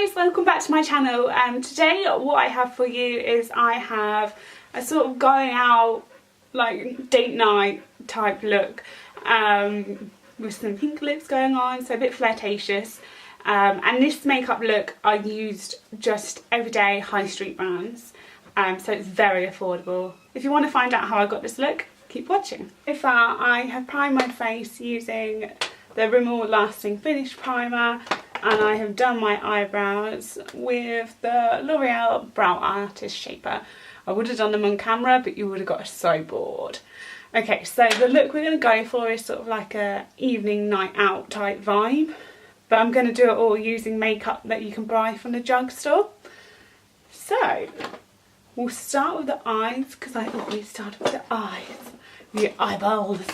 guys, welcome back to my channel. Today what I have for you is I have a sort of going out like date night type look with some pink lips going on, so a bit flirtatious, and this makeup look I used just everyday high street brands, so it's very affordable. If you want to find out how I got this look, keep watching. So far I have primed my face using the Rimmel Lasting Finish Primer, and I have done my eyebrows with the L'Oreal Brow Artist Shaper. I would have done them on camera, but you would have got so bored. Okay, so the look we're going to go for is sort of like a evening night out type vibe, but I'm going to do it all using makeup that you can buy from the drugstore. So we'll start with the eyes, because I always start with the eyes, the eyeballs.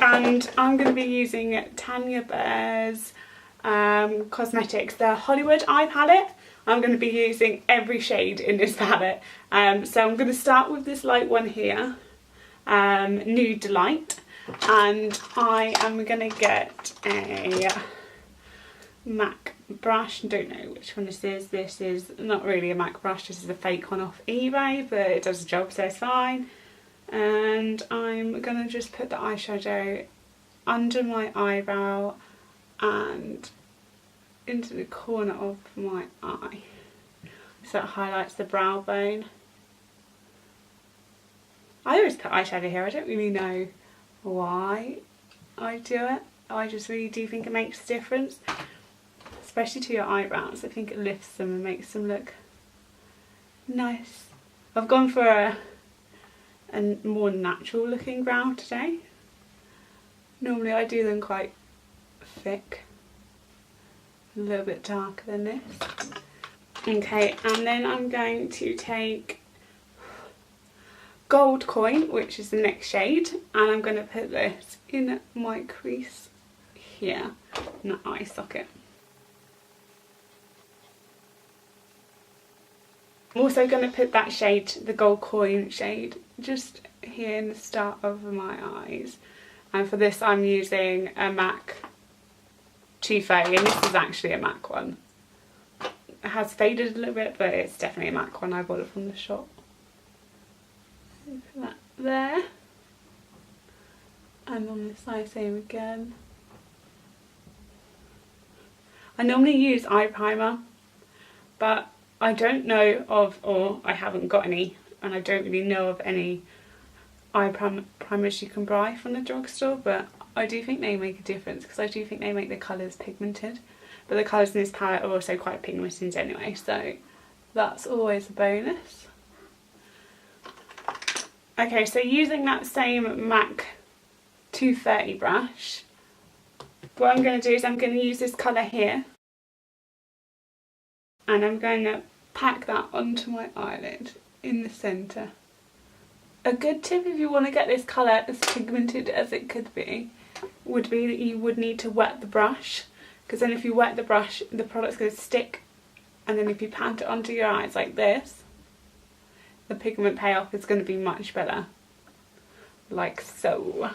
And I'm going to be using Tanya Bear's Cosmetics, the Hollywood eye palette. I'm going to be using every shade in this palette. So I'm going to start with this light one here, Nude Delight, and I am going to get a MAC brush. I don't know which one this is. This is not really a MAC brush, this is a fake one off eBay, but it does the job, so it's fine. And I'm going to just put the eyeshadow under my eyebrow and into the corner of my eye, so it highlights the brow bone. I always put eyeshadow here, I don't really know why I do it. I just really do think it makes a difference, especially to your eyebrows. I think it lifts them and makes them look nice. I've gone for a more natural looking brow today. Normally I do them quite thick, a little bit darker than this. Okay, and then I'm going to take Gold Coin, which is the next shade, and I'm going to put this in my crease here, in the eye socket. I'm also going to put that shade, the Gold Coin shade, just here in the start of my eyes. And for this I'm using a MAC 230, and this is actually a MAC one. It has faded a little bit, but it's definitely a MAC one. I bought it from the shop. Put that there. And on this side, same again. I normally use eye primer, but I don't know of, or I haven't got any, and I don't really know of any eye primers you can buy from the drugstore, but I do think they make a difference, because I do think they make the colours pigmented, but the colours in this palette are also quite pigmented anyway, so that's always a bonus. Okay, so using that same MAC 230 brush, what I'm going to do is I'm going to use this colour here, and I'm going to pack that onto my eyelid in the centre. A good tip if you want to get this colour as pigmented as it could be would be that you would need to wet the brush, because then if you wet the brush the product's going to stick, and then if you pat it onto your eyes like this, the pigment payoff is going to be much better, like so.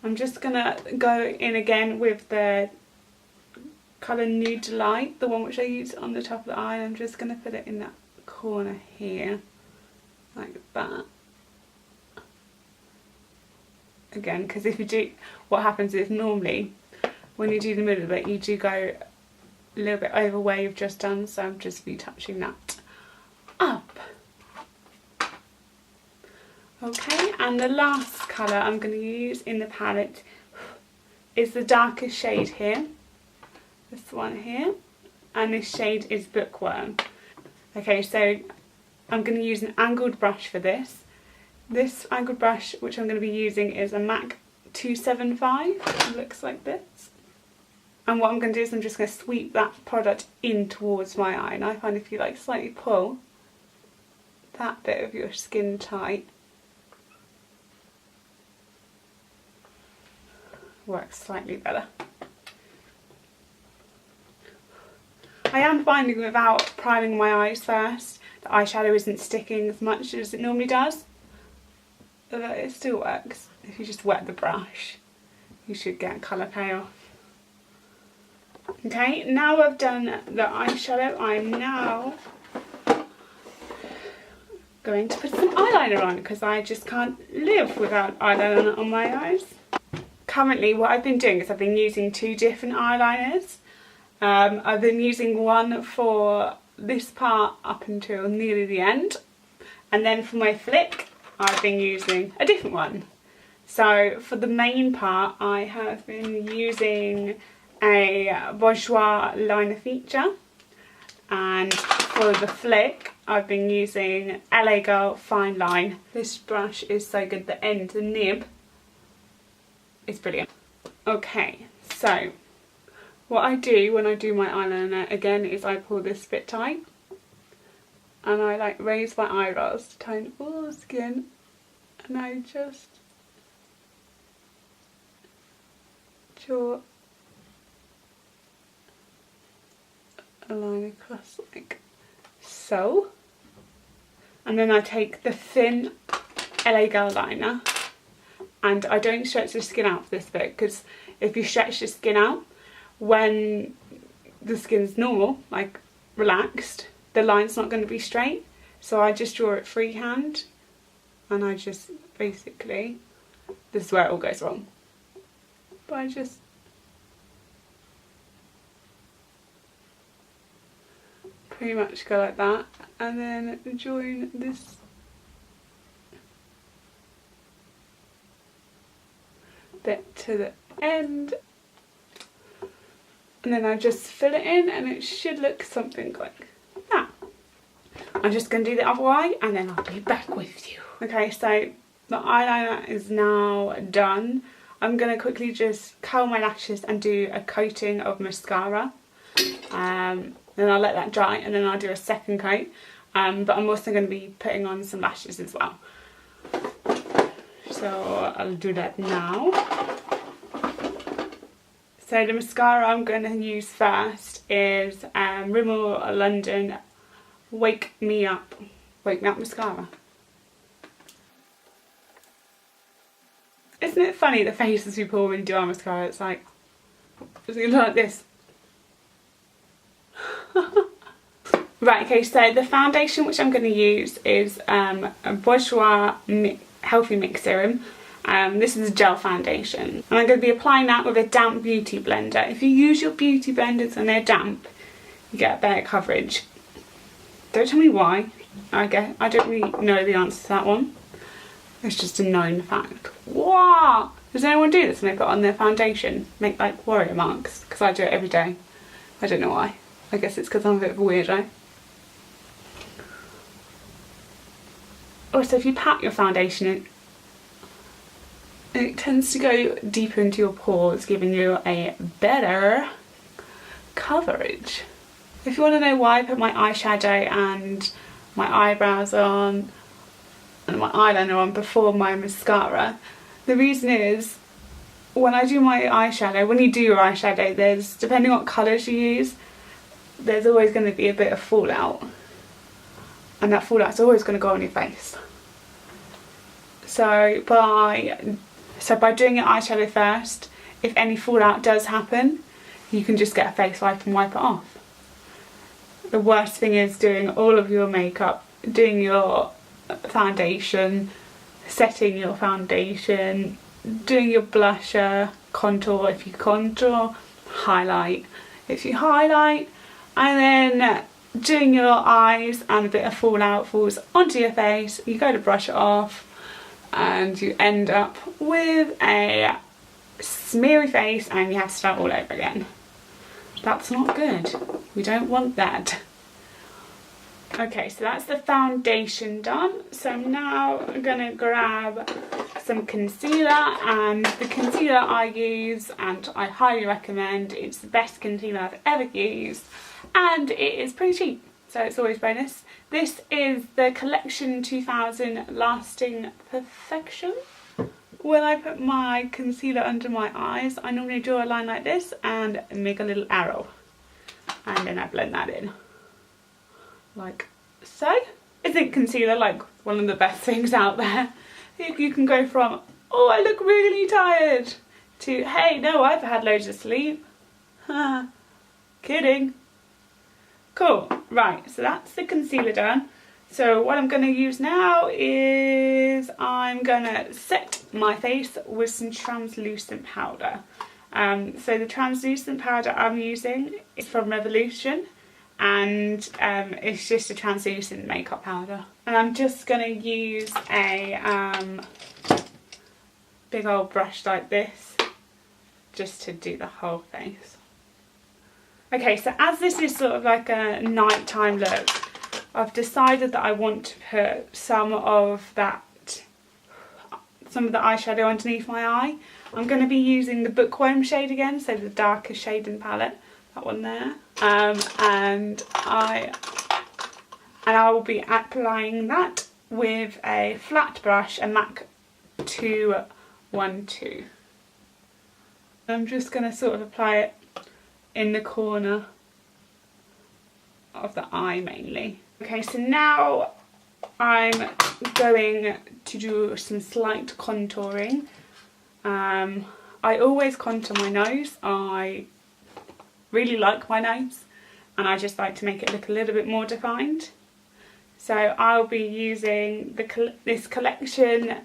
I'm just going to go in again with the colour Nude Delight, the one which I used on the top of the eye, and I'm just going to put it in that corner here, like that. Again, because if you do, what happens is normally when you do the middle of it, you do go a little bit over where you've just done, so I'm just retouching that up. Okay, and the last colour I'm going to use in the palette is the darkest shade here, this one here, and this shade is Bookworm. Okay, so I'm going to use an angled brush for this. This angled brush which I'm going to be using is a MAC 275. It looks like this. And what I'm going to do is I'm just going to sweep that product in towards my eye. And I find if you like slightly pull that bit of your skin tight, works slightly better. I am finding without priming my eyes first, the eyeshadow isn't sticking as much as it normally does, but it still works. If you just wet the brush, you should get colour payoff. Okay, now I've done the eyeshadow, I'm now going to put some eyeliner on because I just can't live without eyeliner on my eyes. Currently what I've been doing is I've been using 2 different eyeliners. I've been using one for this part up until nearly the end, and then for my flick I've been using a different one. So for the main part I have been using a Bourjois liner feature, and for the flick I've been using LA Girl Fine Line. This brush is so good, the end, the nib is brilliant. Okay, so what I do when I do my eyeliner again is I pull this bit tight and I like raise my eyebrows to tone all the skin, and I just draw a line across like so, and then I take the thin LA Girl liner and I don't stretch the skin out for this bit, because if you stretch the skin out when the skin's normal, like relaxed, the line's not going to be straight. So I just draw it freehand and I just basically, this is where it all goes wrong, but I just pretty much go like that and then join this bit to the end, and then I just fill it in and it should look something like that. I'm just going to do the other eye and then I'll be back with you. Okay, so the eyeliner is now done. I'm going to quickly just curl my lashes and do a coating of mascara. Then I'll let that dry and then I'll do a second coat, but I'm also going to be putting on some lashes as well. So I'll do that now. So the mascara I'm going to use first is Rimmel London Wake Me Up mascara. Isn't it funny the faces we pull when we do our mascara? It's like this. Right, okay, so the foundation which I'm going to use is a Bourjois Healthy Mix Serum. This is a gel foundation, and I'm going to be applying that with a damp beauty blender. If you use your beauty blenders and they're damp, you get better coverage. Don't tell me why. I don't really know the answer to that one. It's just a known fact. What? Does anyone do this when they put on their foundation? Make like warrior marks? Because I do it every day. I don't know why. I guess it's because I'm a bit of a weirdo. Also, if you pat your foundation in, it tends to go deeper into your pores, giving you a better coverage. If you want to know why I put my eyeshadow and my eyebrows on and my eyeliner on before my mascara, the reason is when I do my eyeshadow, when you do your eyeshadow, there's, depending on what colours you use, there's always going to be a bit of fallout, and that fallout's always going to go on your face. So by doing your eyeshadow first, if any fallout does happen, you can just get a face wipe and wipe it off. The worst thing is doing all of your makeup, doing your foundation, setting your foundation, doing your blusher, contour if you contour, highlight if you highlight, and then doing your eyes and a bit of fallout falls onto your face. You go to brush it off and you end up with a smeary face and you have to start all over again. That's not good. We don't want that. Okay, so that's the foundation done. So now I'm gonna grab some concealer, and the concealer I use, and I highly recommend, it's the best concealer I've ever used, and it is pretty cheap, so it's always bonus. This is the Collection 2000 Lasting Perfection. When I put my concealer under my eyes, I normally draw a line like this and make a little arrow, and then I blend that in like so. Isn't concealer like one of the best things out there? You can go from, oh I look really tired, to hey no I've had loads of sleep, Kidding. Cool. Right, so that's the concealer done. So what I'm going to use now is I'm going to set my face with some translucent powder. So the translucent powder I'm using is from Revolution, and it's just a translucent makeup powder. And I'm just going to use a big old brush like this just to do the whole face. Okay, so as this is sort of like a nighttime look, I've decided that I want to put some of the eyeshadow underneath my eye. I'm going to be using the Bookworm shade again, so the darkest shade in the palette, that one there. And I will be applying that with a flat brush, a MAC 212. I'm just going to sort of apply it in the corner of the eye mainly. Okay, so now I'm going to do some slight contouring. I always contour my nose. I really like my nose, and I just like to make it look a little bit more defined. So I'll be using this collection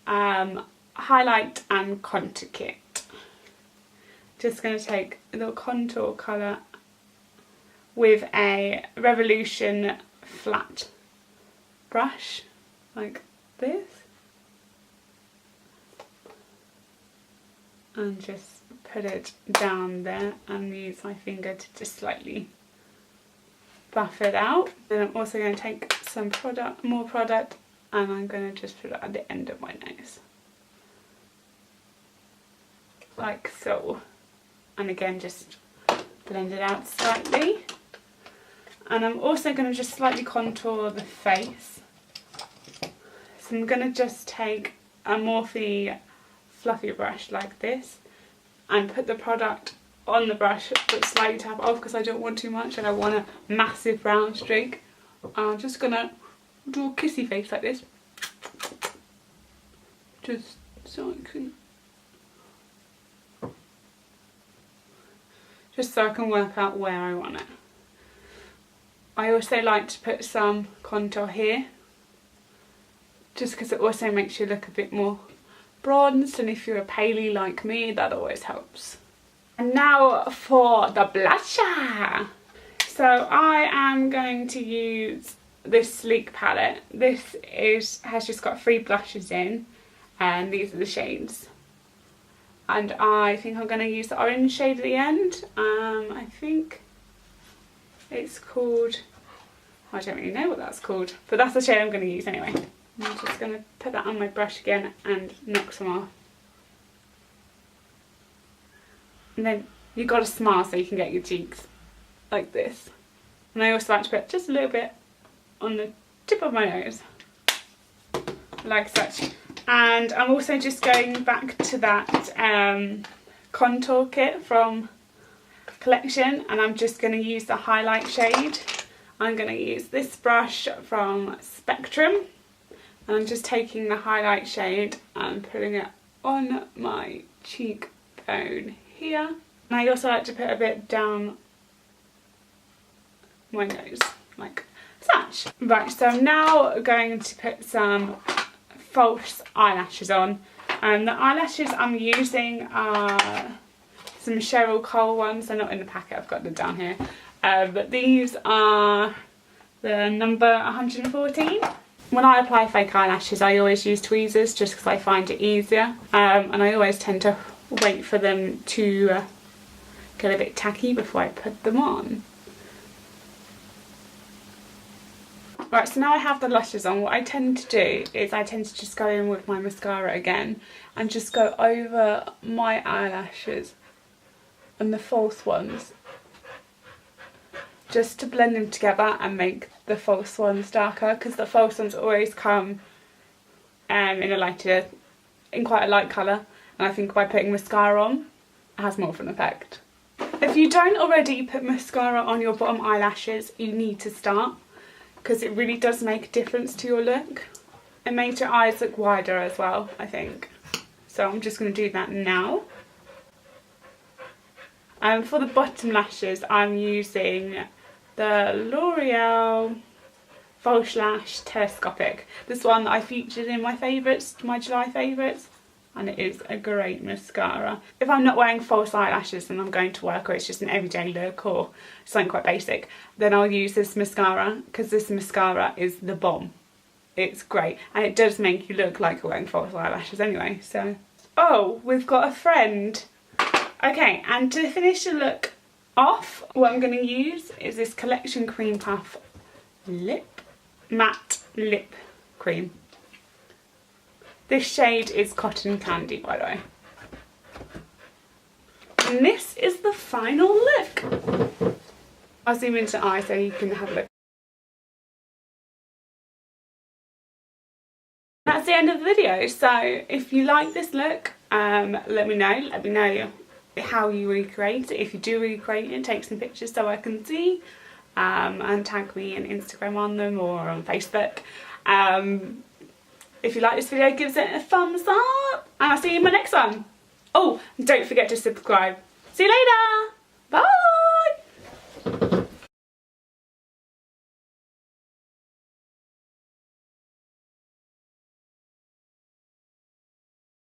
highlight and contour kit. Just going to take a little contour colour with a Revolution flat brush like this, and just put it down there and use my finger to just slightly buff it out. Then I'm also going to take some more product, and I'm going to just put it at the end of my nose like so, and again just blend it out slightly. And I'm also going to just slightly contour the face. So I'm going to just take a Morphe fluffy brush like this and put the product on the brush, but slightly tap off because I don't want too much and I want a massive brown streak. I'm just going to do a kissy face like this, just so I can work out where I want it. I also like to put some contour here, just because it also makes you look a bit more bronzed, and if you're a paley like me, that always helps. And now for the blusher. So I am going to use this Sleek palette. This has just got 3 blushes in, and these are the shades. And I think I'm going to use the orange shade at the end. I think it's called, I don't really know what that's called, but that's the shade I'm going to use anyway. I'm just going to put that on my brush again and knock some off. And then you've got to smile so you can get your cheeks like this. And I also like to put just a little bit on the tip of my nose, like such. And I'm also just going back to that contour kit from Collection, and I'm just going to use the highlight shade. I'm going to use this brush from Spectrum, and I'm just taking the highlight shade and putting it on my cheekbone here. And I also like to put a bit down my nose, like such. Right, so I'm now going to put some false eyelashes on, and the eyelashes I'm using are some Cheryl Cole ones. They're not in the packet, I've got them down here, but these are the number 114. When I apply fake eyelashes, I always use tweezers just because I find it easier, and I always tend to wait for them to get a bit tacky before I put them on. Right, so now I have the lashes on, what I tend to do is I tend to just go in with my mascara again and just go over my eyelashes and the false ones, just to blend them together and make the false ones darker, because the false ones always come in quite a light colour, and I think by putting mascara on it has more of an effect. If you don't already put mascara on your bottom eyelashes, you need to start, because it really does make a difference to your look. It makes your eyes look wider as well, I think. So I'm just going to do that now. For the bottom lashes, I'm using the L'Oreal False Lash Telescopic. This one that I featured in my favourites, my July favourites, and it is a great mascara. If I'm not wearing false eyelashes and I'm going to work, or it's just an everyday look or something quite basic, then I'll use this mascara, because this mascara is the bomb. It's great, and it does make you look like you're wearing false eyelashes anyway, so. Oh, we've got a friend. Okay, and to finish the look off, what I'm going to use is this Collection Cream Puff Matte Lip Cream. This shade is Cotton Candy, by the way. And this is the final look. I'll zoom into the eye so you can have a look. That's the end of the video. So if you like this look, let me know. Let me know how you recreate it. If you do recreate it, take some pictures so I can see, and tag me on Instagram on them or on Facebook. If you like this video, give it a thumbs up, and I'll see you in my next one. Oh, don't forget to subscribe. See you later.